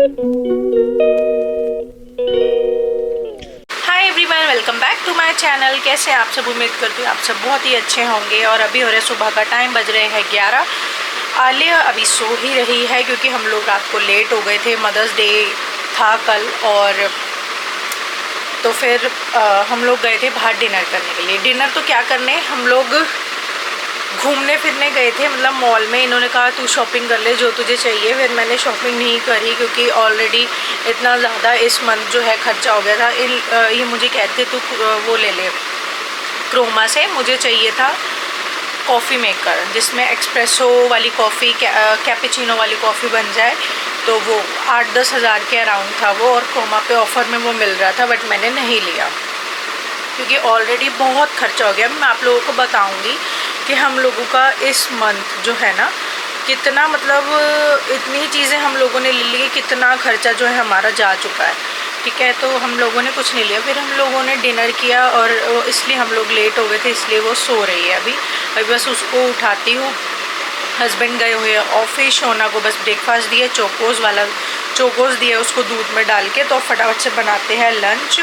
Hi everyone, welcome back to my channel. कैसे हैं आप सब? उम्मीद करती हूँ आप सब बहुत ही अच्छे होंगे। और अभी हो रहे सुबह का टाइम, बज रहे हैं 11। आलिया अभी सो ही रही है क्योंकि हम लोग रात को लेट हो गए थे। मदर्स डे था कल, और तो फिर हम लोग गए थे बाहर डिनर करने के लिए। डिनर तो क्या करने, हम लोग घूमने फिरने गए थे, मतलब मॉल में। इन्होंने कहा तू शॉपिंग कर ले जो तुझे चाहिए। फिर मैंने शॉपिंग नहीं करी क्योंकि ऑलरेडी इतना ज़्यादा इस मंथ जो है खर्चा हो गया था। ये मुझे कहते तू वो ले ले क्रोमा से। मुझे चाहिए था कॉफ़ी मेकर जिसमें एक्सप्रेसो वाली कॉफ़ी, कैपेचिनो वाली कॉफ़ी बन जाए। तो वो 8-10 हज़ार के अराउंड था वो, और क्रोमा पे ऑफ़र में वो मिल रहा था, बट मैंने नहीं लिया क्योंकि ऑलरेडी बहुत खर्चा हो गया। मैं आप लोगों को बताऊंगी कि हम लोगों का इस मंथ जो है ना कितना, मतलब इतनी चीज़ें हम लोगों ने ले ली, कितना खर्चा जो है हमारा जा चुका है। ठीक है, तो हम लोगों ने कुछ नहीं लिया। फिर हम लोगों ने डिनर किया, और इसलिए हम लोग लेट हो गए थे, इसलिए वो सो रही है अभी बस उसको उठाती हूँ। हस्बैंड गए हुए हैं ऑफिस। शोना को बस ब्रेकफास्ट दिया, चोकोस दिए उसको दूध में डाल के। तो फटाफट से बनाते हैं लंच।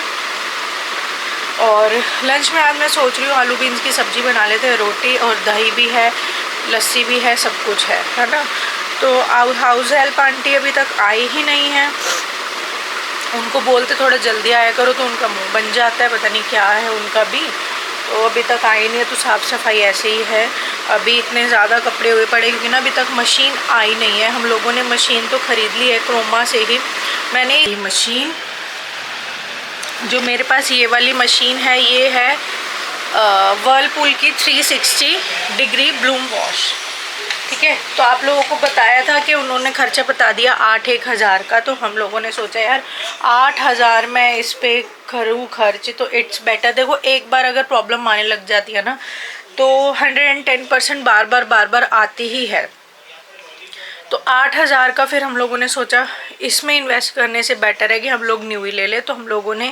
और लंच में आज मैं सोच रही हूँ आलू बीन्स की सब्ज़ी बना लेते हैं, रोटी और दही भी है, लस्सी भी है, सब कुछ है ना। तो हाउस हेल्प आंटी अभी तक आई ही नहीं है। उनको बोलते थोड़ा जल्दी आया करो तो उनका मुंह बन जाता है, पता नहीं क्या है उनका भी। तो अभी तक आई नहीं है, तो साफ़ सफाई ऐसे ही है। अभी इतने ज़्यादा कपड़े हुए पड़े क्योंकि ना अभी तक मशीन आई नहीं है। हम लोगों ने मशीन तो ख़रीद ली है क्रोमा से ही। मैंने ये मशीन, जो मेरे पास ये वाली मशीन है, ये है वर्लपूल की 360 डिग्री ब्लूम वॉश। ठीक है, तो आप लोगों को बताया था कि उन्होंने खर्चा बता दिया 8-1 हज़ार का। तो हम लोगों ने सोचा यार 8 हज़ार में इस पे करूँ खर्च, तो इट्स बेटर। देखो एक बार अगर प्रॉब्लम आने लग जाती है ना, तो 110% बार बार आती ही है। तो 8 हज़ार का फिर हम लोगों ने सोचा इसमें इन्वेस्ट करने से बेटर है कि हम लोग न्यू ही ले लें। तो हम लोगों ने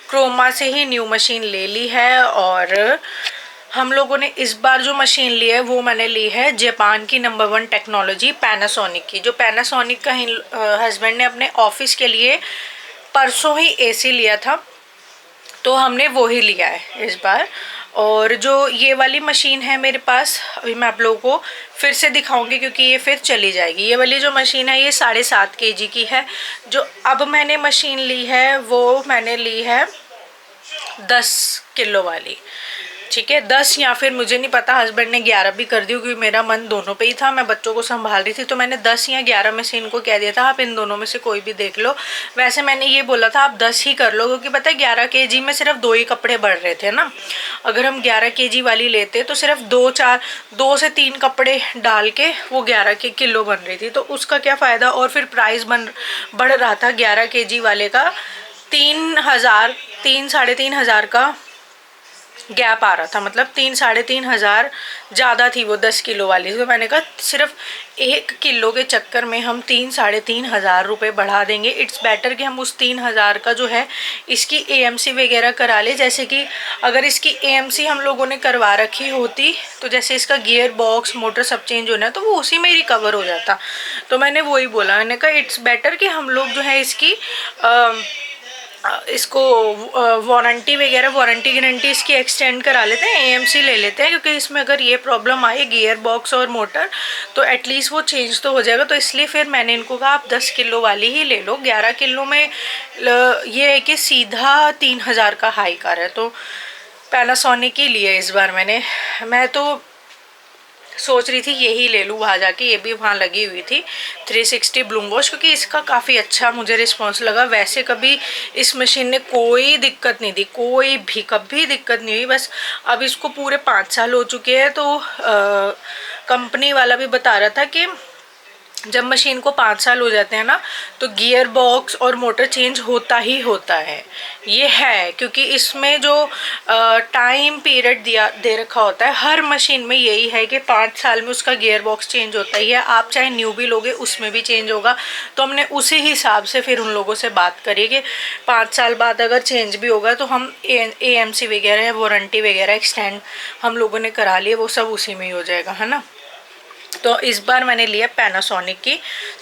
क्रोमा से ही न्यू मशीन ले ली है। और हम लोगों ने इस बार जो मशीन ली है वो मैंने ली है जापान की नंबर 1 टेक्नोलॉजी पैनासोनिक की। जो पैनासोनिक का हस्बैंड ने अपने ऑफिस के लिए परसों ही एसी लिया था, तो हमने वो ही लिया है इस बार। और जो ये वाली मशीन है मेरे पास, अभी मैं आप लोगों को फिर से दिखाऊंगी क्योंकि ये फिर चली जाएगी। ये वाली जो मशीन है ये 7.5 kg की है। जो अब मैंने मशीन ली है वो मैंने ली है 10 किलो वाली। ठीक है, 10 या फिर मुझे नहीं पता, हस्बैंड ने 11 भी कर दी क्योंकि मेरा मन दोनों पे ही था। मैं बच्चों को संभाल रही थी, तो मैंने 10 या 11 में से इनको कह दिया था आप इन दोनों में से कोई भी देख लो। वैसे मैंने ये बोला था आप 10 ही कर लो, क्योंकि पता है 11 kg में सिर्फ 2 ही कपड़े बढ़ रहे थे ना। अगर हम 11 kg वाली लेते तो सिर्फ 2 से 3 कपड़े डाल के वो 11 किलो बन रही थी, तो उसका क्या फ़ायदा। और फिर प्राइस बढ़ रहा था 11 kg वाले का 3,000 3-3.5 का गैप आ रहा था, मतलब 3-3.5 ज़्यादा थी वो 10 किलो वाली। तो मैंने कहा सिर्फ 1 किलो के चक्कर में हम 3-3.5 रुपये बढ़ा देंगे। इट्स बेटर कि हम उस 3,000 का जो है इसकी AMC वगैरह करा ले। जैसे कि अगर इसकी AMC हम लोगों ने करवा रखी होती, तो जैसे इसका गियर बॉक्स मोटर सब चेंज होना है तो वो उसी में ही रिकवर हो जाता। तो मैंने वही बोला, मैंने कहा इट्स बेटर कि हम लोग जो है इसको वारंटी गारंटी इसकी एक्सटेंड करा लेते हैं, AMC ले लेते हैं। क्योंकि इसमें अगर ये प्रॉब्लम आई गियर बॉक्स और मोटर, तो एटलीस्ट वो चेंज तो हो जाएगा। तो इसलिए फिर मैंने इनको कहा आप 10 किलो वाली ही ले लो। 11 किलो में ये है कि सीधा 3,000 का हाई कार है। तो पैनासोनिक ही लिए इस बार मैं तो सोच रही थी यही ले लूँ वहाँ जाके। ये भी वहाँ लगी हुई थी 360 ब्लूम वॉश, क्योंकि इसका काफ़ी अच्छा मुझे रिस्पांस लगा। वैसे कभी इस मशीन ने कोई दिक्कत नहीं दी, कोई भी कभी दिक्कत नहीं हुई। बस अब इसको पूरे 5 साल हो चुके हैं। तो कंपनी वाला भी बता रहा था कि जब मशीन को 5 साल हो जाते हैं ना, तो गियर बॉक्स और मोटर चेंज होता ही होता है। ये है क्योंकि इसमें जो टाइम पीरियड दे रखा होता है हर मशीन में, यही है कि 5 साल में उसका गियर बॉक्स चेंज होता ही है। आप चाहे न्यू भी लोगे उसमें भी चेंज होगा। तो हमने उसी हिसाब से फिर उन लोगों से बात करी कि 5 साल बाद अगर चेंज भी होगा तो हम AMC वगैरह वारंटी वगैरह एक्सटेंड हम लोगों ने करा लिए, वो सब उसी में ही हो जाएगा, है ना। तो इस बार मैंने लिया पैनासोनिक की।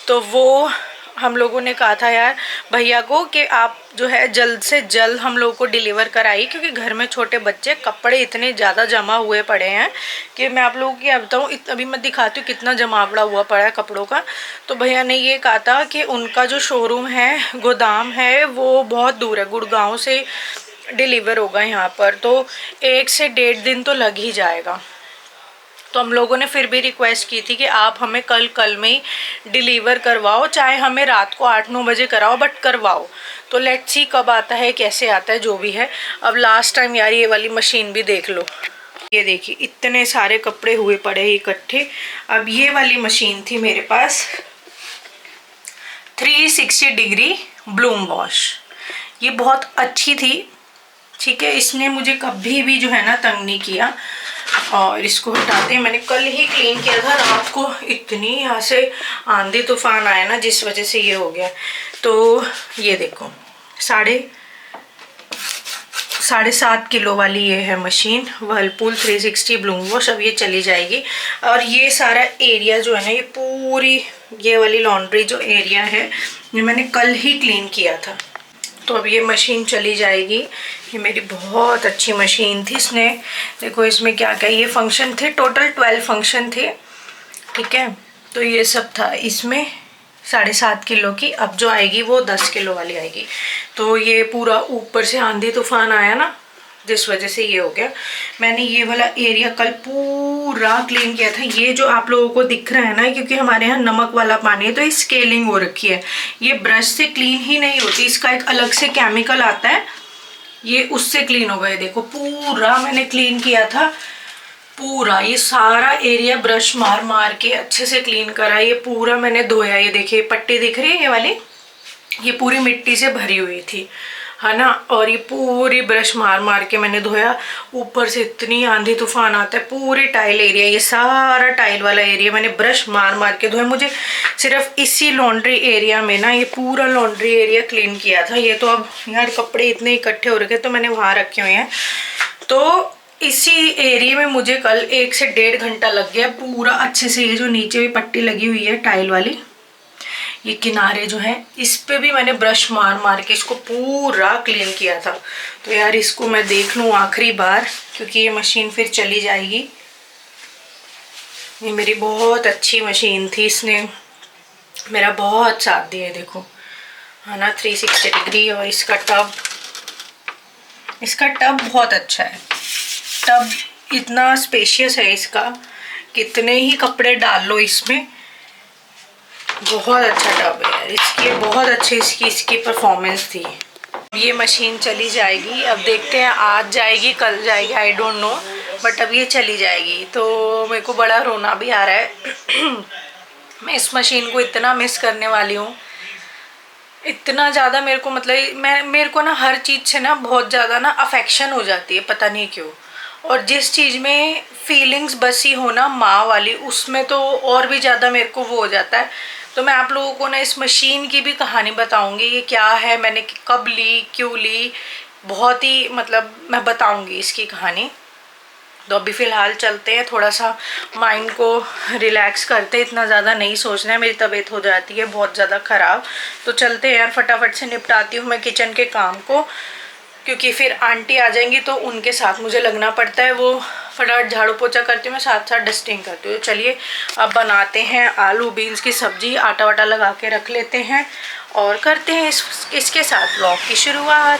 तो वो हम लोगों ने कहा था यार भैया को कि आप जो है जल्द से जल्द हम लोगों को डिलीवर कराइए, क्योंकि घर में छोटे बच्चे, कपड़े इतने ज़्यादा जमा हुए पड़े हैं कि मैं आप लोगों की बताऊँ, अभी मैं दिखाती हूँ कितना जमावड़ा हुआ पड़ा है कपड़ों का। तो भैया ने ये कहा था कि उनका जो शोरूम है, गोदाम है, वो बहुत दूर है, गुड़गांव से डिलीवर होगा यहाँ पर, तो 1 से 1.5 दिन तो लग ही जाएगा। तो हम लोगों ने फिर भी रिक्वेस्ट की थी कि आप हमें कल में ही डिलीवर करवाओ, चाहे हमें रात को 8-9 बजे कराओ, बट करवाओ। तो लेट्स सी कब आता है, कैसे आता है, जो भी है। अब लास्ट टाइम यार ये वाली मशीन भी देख लो, ये देखिए इतने सारे कपड़े हुए पड़े इकट्ठे। अब ये वाली मशीन थी मेरे पास 360 डिग्री ब्लूम वॉश, ये बहुत अच्छी थी, ठीक है। इसने मुझे कभी भी जो है ना तंग नहीं किया। और इसको हटाते हैं, मैंने कल ही क्लीन किया था रात को, इतनी यहाँ से आंधी तूफान आया ना, जिस वजह से ये हो गया। तो ये देखो 7.5 किलो वाली ये है मशीन, वर्लपूल 360 ब्लूम वॉश। अब ये चली जाएगी। और ये सारा एरिया जो है ना, ये पूरी ये वाली लॉन्ड्री जो एरिया है, ये मैंने कल ही क्लीन किया था। तो अब ये मशीन चली जाएगी। ये मेरी बहुत अच्छी मशीन थी। इसने देखो इसमें क्या क्या ये फंक्शन थे, टोटल 12 फंक्शन थे, ठीक है। तो ये सब था इसमें 7.5 किलो की। अब जो आएगी वो 10 किलो वाली आएगी। तो ये पूरा ऊपर से आंधी तूफान आया ना, जिस वजह से ये हो गया। मैंने ये वाला एरिया कल पूरा क्लीन किया था। ये जो आप लोगों को दिख रहा है ना, क्योंकि हमारे यहाँ नमक वाला पानी है तो ये स्केलिंग हो रखी है, ये ब्रश से क्लीन ही नहीं होती, इसका एक अलग से केमिकल आता है, ये उससे क्लीन होगा। ये देखो पूरा मैंने क्लीन किया था, पूरा ये सारा एरिया ब्रश मार मार के अच्छे से क्लीन करा। ये पूरा मैंने धोया। ये देखिए पट्टी दिख रही है ये वाली, ये पूरी मिट्टी से भरी हुई थी, है ना। और ये पूरी ब्रश मार मार के मैंने धोया। ऊपर से इतनी आंधी तूफान आता है, पूरे टाइल एरिया, ये सारा टाइल वाला एरिया मैंने ब्रश मार मार के धोया। मुझे सिर्फ इसी लॉन्ड्री एरिया में ना ये पूरा लॉन्ड्री एरिया क्लीन किया था। ये तो अब यार कपड़े इतने इकट्ठे हो रखे तो मैंने वहाँ रखे हुए हैं। तो इसी एरिया में मुझे कल 1 से 1.5 घंटा लग गया पूरा अच्छे से। ये जो नीचे भी पट्टी लगी हुई है टाइल वाली, ये किनारे जो है, इस पे भी मैंने ब्रश मार मार के इसको पूरा क्लीन किया था। तो यार इसको मैं देख लूँ आखिरी बार, क्योंकि ये मशीन फिर चली जाएगी। ये मेरी बहुत अच्छी मशीन थी, इसने मेरा बहुत साथ दिया। देखो है ना 360 डिग्री। और इसका टब बहुत अच्छा है। टब इतना स्पेशियस है इसका, कितने ही कपड़े डाल लो इसमें, बहुत अच्छा टब है यार। इसकी बहुत अच्छी इसकी परफॉर्मेंस थी। ये मशीन चली जाएगी, अब देखते हैं आज जाएगी कल जाएगी, आई डोंट नो, बट अब ये चली जाएगी। तो मेरे को बड़ा रोना भी आ रहा है। मैं इस मशीन को इतना मिस करने वाली हूँ, इतना ज़्यादा मेरे को, मतलब मेरे को ना हर चीज़ से ना बहुत ज़्यादा ना अफेक्शन हो जाती है, पता नहीं क्यों। और जिस चीज़ में फीलिंग्स बसी हो ना माँ वाली, उसमें तो और भी ज़्यादा मेरे को वो हो जाता है। तो मैं आप लोगों को ना इस मशीन की भी कहानी बताऊंगी, ये क्या है, मैंने कब ली, क्यों ली, बहुत ही मतलब मैं बताऊंगी इसकी कहानी। तो अभी फ़िलहाल चलते हैं, थोड़ा सा माइंड को रिलैक्स करते हैं, इतना ज़्यादा नहीं सोचना है, मेरी तबीयत हो जाती है बहुत ज़्यादा ख़राब। तो चलते हैं यार, फटाफट से निपटाती हूँ मैं किचन के काम को, क्योंकि फिर आंटी आ जाएंगी तो उनके साथ मुझे लगना पड़ता है। वो फटाफट झाड़ू पोछा करती हूँ, मैं साथ साथ डस्टिंग करती हूँ। तो चलिए अब बनाते हैं आलू बीन्स की सब्ज़ी, आटा वाटा लगा के रख लेते हैं और करते हैं इसके साथ ब्लॉग की शुरुआत।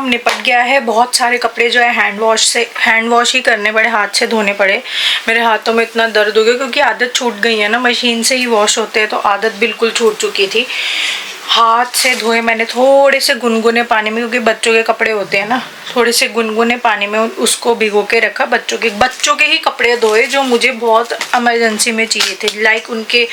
काम निपट गया है। बहुत सारे कपड़े जो है हैंड वॉश ही करने पड़े, हाथ से धोने पड़े। मेरे हाथों में इतना दर्द हो गया क्योंकि आदत छूट गई है ना, मशीन से ही वॉश होते हैं तो आदत बिल्कुल छूट चुकी थी। हाथ से धोए मैंने थोड़े से गुनगुने पानी में, क्योंकि बच्चों के कपड़े होते हैं ना, थोड़े से गुनगुने पानी में उसको भिगो के रखा। बच्चों के ही कपड़े धोए जो मुझे बहुत इमरजेंसी में चाहिए थे, लाइक उनके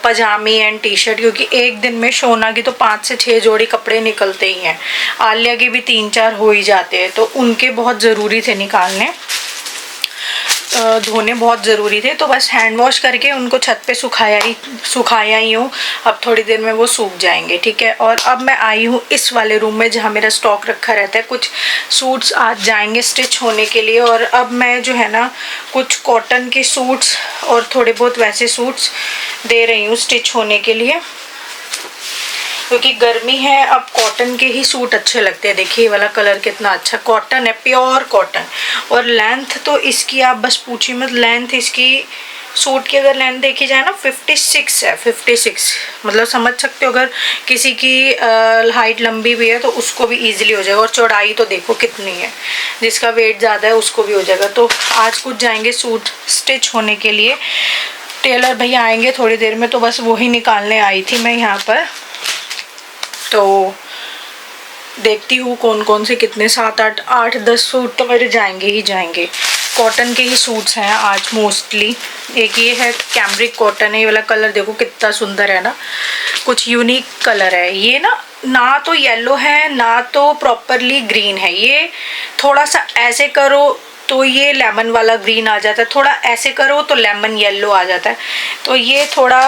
पजामी एंड टी शर्ट, क्योंकि एक दिन में शोना की तो 5 से 6 जोड़ी कपड़े निकलते ही हैं, आलिया के भी 3-4 हो ही जाते हैं, तो उनके बहुत ज़रूरी थे निकालने, धोने बहुत ज़रूरी थे। तो बस हैंड वॉश करके उनको छत पे सुखाया ही हूँ। अब थोड़ी देर में वो सूख जाएंगे, ठीक है। और अब मैं आई हूँ इस वाले रूम में जहाँ मेरा स्टॉक रखा रहता है। कुछ सूट्स आज जाएंगे स्टिच होने के लिए, और अब मैं जो है ना कुछ कॉटन के सूट्स और थोड़े बहुत वैसे सूट्स दे रही हूँ स्टिच होने के लिए, क्योंकि गर्मी है। अब कॉटन के ही सूट अच्छे लगते हैं। देखिए ये वाला कलर कितना अच्छा कॉटन है, प्योर कॉटन। और लेंथ तो इसकी आप बस पूछिए मत, लेंथ इसकी सूट की अगर लेंथ देखी जाए ना 56 है, 56। मतलब समझ सकते हो, अगर किसी की हाइट लंबी भी है तो उसको भी इजीली हो जाएगा। और चौड़ाई तो देखो कितनी है, जिसका वेट ज़्यादा है उसको भी हो जाएगा। तो आज कुछ जाएंगे सूट स्टिच होने के लिए। टेलर भैया आएंगे थोड़ी देर में, तो बस वही निकालने आई थी मैं यहाँ पर। तो देखती हूँ कौन कौन से कितने 7-8-10 सूट तो मेरे जाएंगे ही जाएंगे। कॉटन के ही सूट्स हैं आज मोस्टली। एक ये है कैमरिक कॉटन है, ये वाला कलर देखो कितना सुंदर है ना, कुछ यूनिक कलर है ये ना तो येलो है ना तो प्रॉपरली ग्रीन है। ये थोड़ा सा ऐसे करो तो ये लेमन वाला ग्रीन आ जाता है, थोड़ा ऐसे करो तो लेमन येलो आ जाता है। तो ये थोड़ा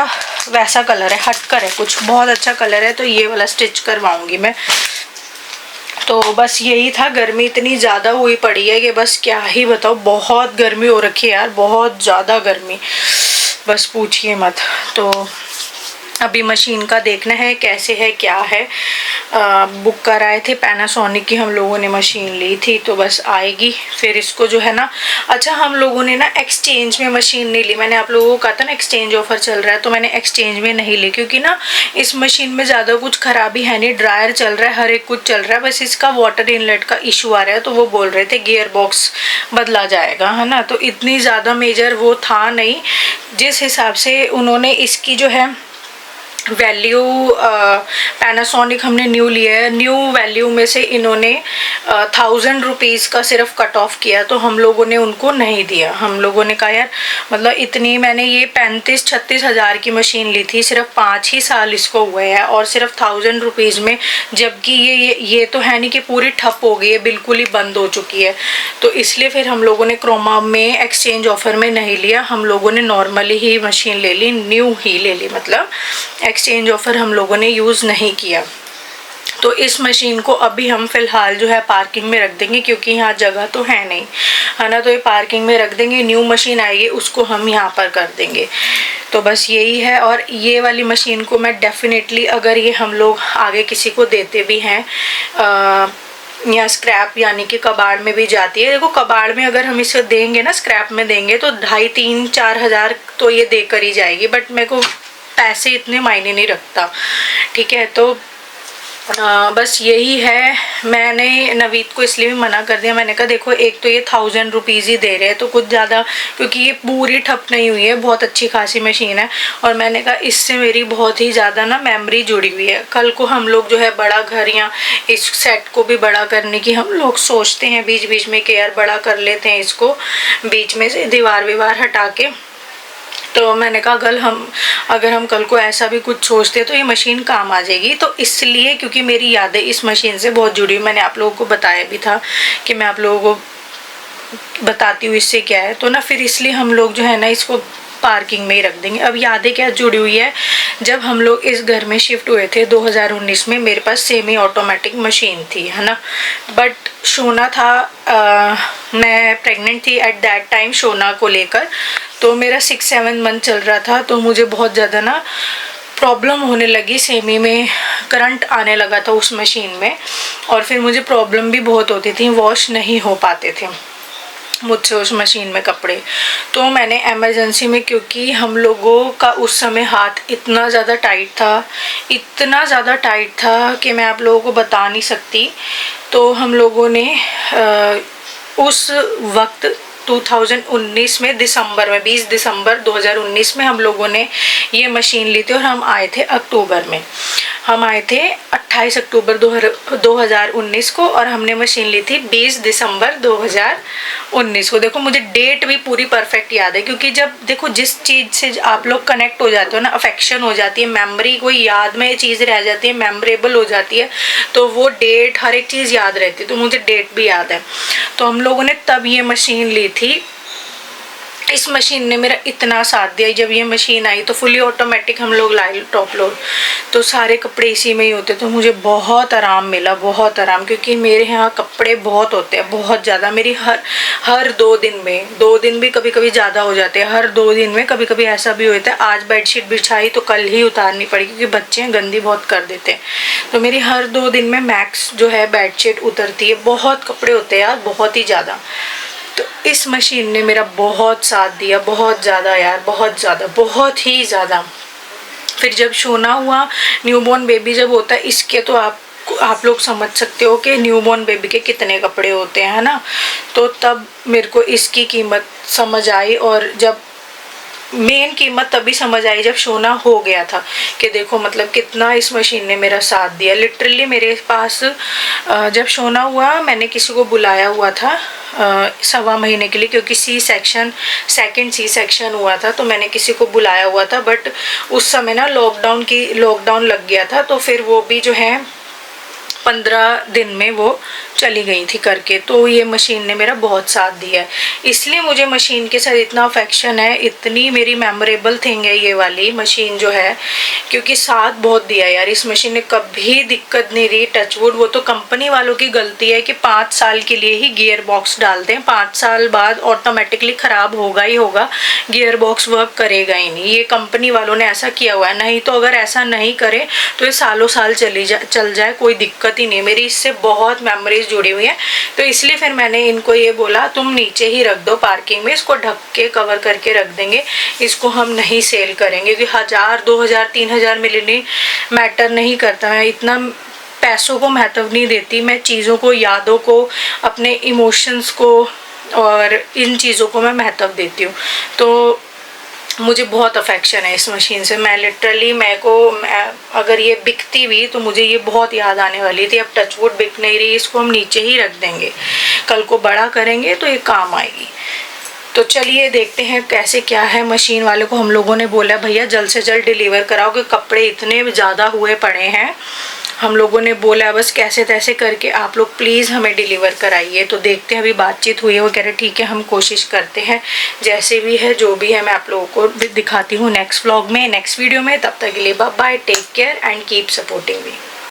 वैसा कलर है, हटकर है कुछ, बहुत अच्छा कलर है। तो ये वाला स्टिच करवाऊंगी मैं। तो बस यही था। गर्मी इतनी ज़्यादा हुई पड़ी है कि बस क्या ही बताओ, बहुत गर्मी हो रखी है यार, बहुत ज़्यादा गर्मी, बस पूछिए मत। तो अभी मशीन का देखना है कैसे है क्या है। बुक कराए थे पैनासोनिक की हम लोगों ने मशीन ली थी, तो बस आएगी फिर इसको जो है ना। अच्छा हम लोगों ने ना एक्सचेंज में मशीन नहीं ली। मैंने आप लोगों को कहा था ना एक्सचेंज ऑफर चल रहा है, तो मैंने एक्सचेंज में नहीं ली, क्योंकि ना इस मशीन में ज़्यादा कुछ खराबी है नहीं। ड्रायर चल रहा है, हर एक कुछ चल रहा है, बस इसका वाटर इनलेट का इशू आ रहा है। तो वो बोल रहे थे गियर बॉक्स बदला जाएगा, है ना। तो इतनी ज़्यादा मेजर वो था नहीं। जिस हिसाब से उन्होंने इसकी जो है वैल्यू, पैनासोनिक हमने न्यू लिया है, न्यू वैल्यू में से इन्होंने 1000 रुपीज़ का सिर्फ कट ऑफ किया, तो हम लोगों ने उनको नहीं दिया। हम लोगों ने कहा यार मतलब इतनी, मैंने ये 35-36 हज़ार की मशीन ली थी, सिर्फ 5 ही साल इसको हुए हैं, और सिर्फ 1000 रुपीज़ में, जबकि ये तो है नहीं कि पूरी ठप हो गई है, बिल्कुल ही बंद हो चुकी है। तो इसलिए फिर हम लोगों ने क्रोमा में एक्सचेंज ऑफर में नहीं लिया, हम लोगों ने नॉर्मली ही मशीन ले ली, न्यू ही ले ली, मतलब एक्सचेंज ऑफर हम लोगों ने यूज़ नहीं किया। तो इस मशीन को अभी हम फ़िलहाल जो है पार्किंग में रख देंगे, क्योंकि यहाँ जगह तो है नहीं, है ना। तो ये पार्किंग में रख देंगे, न्यू मशीन आएगी उसको हम यहाँ पर कर देंगे। तो बस यही है। और ये वाली मशीन को मैं डेफिनेटली, अगर ये हम लोग आगे किसी को देते भी हैं या स्क्रैप यानी कि कबाड़ में भी जाती है। देखो कबाड़ में अगर हम इसे देंगे ना, स्क्रैप में देंगे तो 2,500-4 हज़ार तो ये देकर ही जाएगी, बट मेरे को पैसे इतने मायने नहीं रखता, ठीक है। तो बस यही है। मैंने नवीद को इसलिए भी मना कर दिया, मैंने कहा देखो एक तो ये 1000 रुपीज़ ही दे रहे हैं, तो कुछ ज़्यादा, क्योंकि ये पूरी ठप नहीं हुई है, बहुत अच्छी खासी मशीन है। और मैंने कहा इससे मेरी बहुत ही ज़्यादा ना मेमोरी जुड़ी हुई है। कल को हम लोग जो है बड़ा घर या इस सेट को भी बड़ा करने की हम लोग सोचते हैं बीच बीच में कि यार बड़ा कर लेते हैं इसको, बीच में से दीवार विवार हटा के। तो मैंने कहा अगर हम कल को ऐसा भी कुछ सोचते हैं तो ये मशीन काम आ जाएगी। तो इसलिए, क्योंकि मेरी यादें इस मशीन से बहुत जुड़ी हुई, मैंने आप लोगों को बताया भी था कि मैं आप लोगों को बताती हूँ इससे क्या है। तो ना फिर इसलिए हम लोग जो है ना इसको पार्किंग में ही रख देंगे। अब यादें क्या जुड़ी हुई है, जब हम लोग इस घर में शिफ्ट हुए थे 2019 में, मेरे पास सेमी ऑटोमेटिक मशीन थी, है ना। बट शोना था, मैं प्रेग्नेंट थी एट दैट टाइम शोना को लेकर, तो मेरा 6-7 मंथ चल रहा था। तो मुझे बहुत ज़्यादा ना प्रॉब्लम होने लगी, सेमी में करंट आने लगा था उस मशीन में, और फिर मुझे प्रॉब्लम भी बहुत होती थी, वॉश नहीं हो पाते थे। मुझसे उस मशीन में कपड़े। तो मैंने इमरजेंसी में, क्योंकि हम लोगों का उस समय हाथ इतना ज़्यादा टाइट था, इतना ज़्यादा टाइट था कि मैं आप लोगों को बता नहीं सकती। तो हम लोगों ने उस वक्त 2019 में दिसंबर में 20 दिसंबर 2019 में हम लोगों ने ये मशीन ली थी और हम आए थे अक्टूबर में। हम आए थे 28 अक्टूबर 2019 को और हमने मशीन ली थी 20 दिसंबर 2019 को। देखो मुझे डेट भी पूरी परफेक्ट याद है, क्योंकि जब देखो जिस चीज़ से आप लोग कनेक्ट हो जाते हो ना, अफेक्शन हो जाती है, मेमोरी कोई याद में चीज़ रह जाती है, मेमोरेबल हो जाती है, तो वो डेट हर एक चीज़ याद रहती है। तो मुझे डेट भी याद है। तो हम लोगों ने तब ये मशीन ली थी। इस मशीन ने मेरा इतना साथ दिया। जब ये मशीन आई तो फुली ऑटोमेटिक हम लोग लाए टॉप लोड, तो सारे कपड़े इसी में ही होते, तो मुझे बहुत आराम मिला, बहुत आराम। क्योंकि मेरे यहाँ कपड़े बहुत होते हैं, बहुत ज़्यादा। मेरी हर 2 दिन में, 2 दिन भी कभी कभी ज़्यादा हो जाते हैं। हर 2 दिन में कभी कभी ऐसा भी होता है आज बेडशीट बिछाई तो कल ही उतारनी पड़ी, क्योंकि बच्चे गंदी बहुत कर देते हैं। तो मेरी हर 2 दिन में मैक्स जो है बेडशीट उतरती है। बहुत कपड़े होते हैं यार, बहुत ही ज़्यादा। तो इस मशीन ने मेरा बहुत साथ दिया, बहुत ज़्यादा यार, बहुत ज़्यादा, बहुत ही ज़्यादा। फिर जब सोना हुआ, न्यूबॉर्न बेबी जब होता है, इसके तो आप लोग समझ सकते हो कि न्यूबॉर्न बेबी के कितने कपड़े होते हैं, है ना। तो तब मेरे को इसकी कीमत समझ आई, और जब मेन कीमत तभी समझ आई जब सोना हो गया था, कि देखो मतलब कितना इस मशीन ने मेरा साथ दिया। लिटरली मेरे पास जब सोना हुआ, मैंने किसी को बुलाया हुआ था 1.25 महीने के लिए, क्योंकि सेकंड सी सेक्शन हुआ था, तो मैंने किसी को बुलाया हुआ था। बट उस समय ना लॉकडाउन लग गया था, तो फिर वो भी जो है 15 दिन में वो चली गई थी करके। तो ये मशीन ने मेरा बहुत साथ दिया है, इसलिए मुझे मशीन के साथ इतना अफेक्शन है। इतनी मेरी मेमोरेबल थिंग है ये वाली मशीन जो है, क्योंकि साथ बहुत दिया यार। इस मशीन ने कभी दिक्कत नहीं दी, टचवुड। वो तो कंपनी वालों की गलती है कि 5 साल के लिए ही गियर बॉक्स डालते हैं, 5 साल बाद ऑटोमेटिकली ख़राब होगा ही होगा, गियर बॉक्स वर्क करेगा ही नहीं। ये कंपनी वालों ने ऐसा किया हुआ है। नहीं तो अगर ऐसा नहीं करे तो ये सालों साल चल जाए, कोई दिक्कत ही नहीं। मेरी इससे बहुत मेमोरीज जुड़ी हुई है। तो इसलिए फिर मैंने इनको ये बोला, तुम नीचे ही रख दो पार्किंग में, इसको ढक के कवर करके रख देंगे, इसको हम नहीं सेल करेंगे। क्योंकि 1000, 2000, 3000 मिलने मैटर नहीं करता। मैं इतना पैसों को महत्व नहीं देती, मैं चीज़ों को, यादों को, अपने इमोशंस को और इन चीज़ों को मैं महत्व देती हूँ। तो मुझे बहुत अफेक्शन है इस मशीन से। मैं लिटरली, अगर ये बिकती भी तो मुझे ये बहुत याद आने वाली थी। अब टचवुड बिक नहीं रही, इसको हम नीचे ही रख देंगे, कल को बड़ा करेंगे तो ये काम आएगी। तो चलिए देखते हैं कैसे क्या है। मशीन वाले को हम लोगों ने बोला भैया जल्द से जल्द डिलीवर कराओ, कि कपड़े इतने ज़्यादा हुए पड़े हैं। हम लोगों ने बोला बस कैसे तैसे करके आप लोग प्लीज़ हमें डिलीवर कराइए। तो देखते हैं, अभी बातचीत हुई है, वो कह रहे ठीक है हम कोशिश करते हैं, जैसे भी है जो भी है मैं आप लोगों को दिखाती हूँ नेक्स्ट व्लॉग में, नेक्स्ट वीडियो में। तब तक के लिए bye bye, take care and keep supporting me.